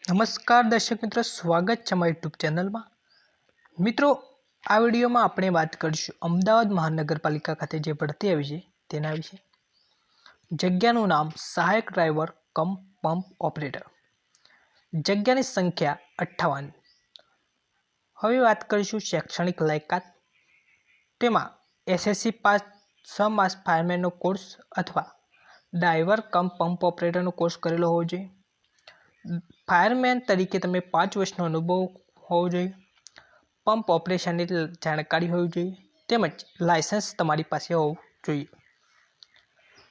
નમસ્કાર દર્શક મિત્રો, સ્વાગત છે મારી યુટ્યુબ ચેનલમાં। મિત્રો, આ વિડીયોમાં આપણે વાત કરીશું અમદાવાદ મહાનગરપાલિકા ખાતે જે ભરતી આવી છે તેના વિશે। જગ્યાનું નામ સહાયક ડ્રાઈવર કમ પંપ ઓપરેટર, જગ્યાની સંખ્યા 58। હવે વાત કરીશું શૈક્ષણિક લાયકાત। તેમાં એસએસસી પાસ, 6 માસ ફાયરમેનનો કોર્સ અથવા ડ્રાઈવર કમ પંપ ઓપરેટરનો કોર્સ કરેલો હોવો જોઈએ। ફાયરમેન તરીકે તમે 5 વર્ષનો અનુભવ હોવો જોઈએ। પંપ ઓપરેશનની જાણકારી હોવી જોઈએ તેમજ લાયસન્સ તમારી પાસે હોવું જોઈએ।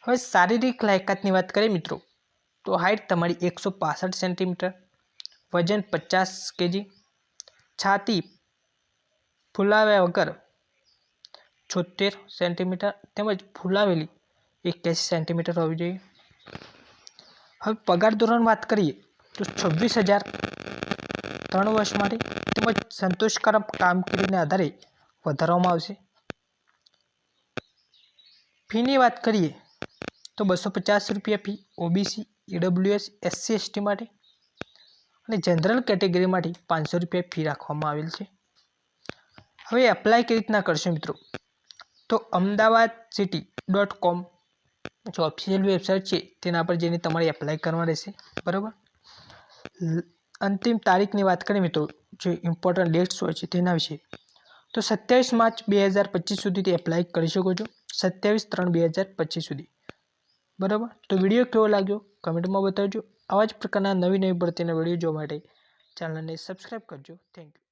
હવે શારીરિક લાયકાતની વાત કરીએ મિત્રો, તો હાઇટ તમારી 165 સેન્ટીમીટર, વજન 50 kg, છાતી ફૂલાવ્યા વગર 76 સેન્ટીમીટર તેમજ ફૂલાવેલી 81 સેન્ટીમીટર હોવી જોઈએ। હવે પગાર ધોરણ વાત કરીએ તો 26,000 3 વર્ષ માટે તેમજ સંતોષકારક કામગીરીના આધારે વધારવામાં આવશે। ફીની વાત કરીએ તો 250 રૂપિયા fee OBC, EWS, SC ST માટે અને જનરલ કેટેગરી માટે 500 રૂપિયા ફી રાખવામાં આવેલ છે। હવે એપ્લાય કેવી રીતના કરશો મિત્રો, તો ahmedabadcity.com जो ऑफिशियल वेबसाइट है तेना पर जईने तमारे एप्लाय करवा रहेशे, बराबर। अंतिम तारीखनी बात करें मित्रों, जो इम्पोर्टન્ટ डेट्स होय छे तेना विषे, तो 27 मार्च 2025 सुधी एप्लाय करी शको छो, 27/3/2025 सुधी, बराबर। तो विडियो केवो लाग्यो कमेंट में बतावजो। आवा ज प्रकारना नवी भरतीना विडियो जोवा माटे चेनलने सब्सक्राइब करजो। Thank you.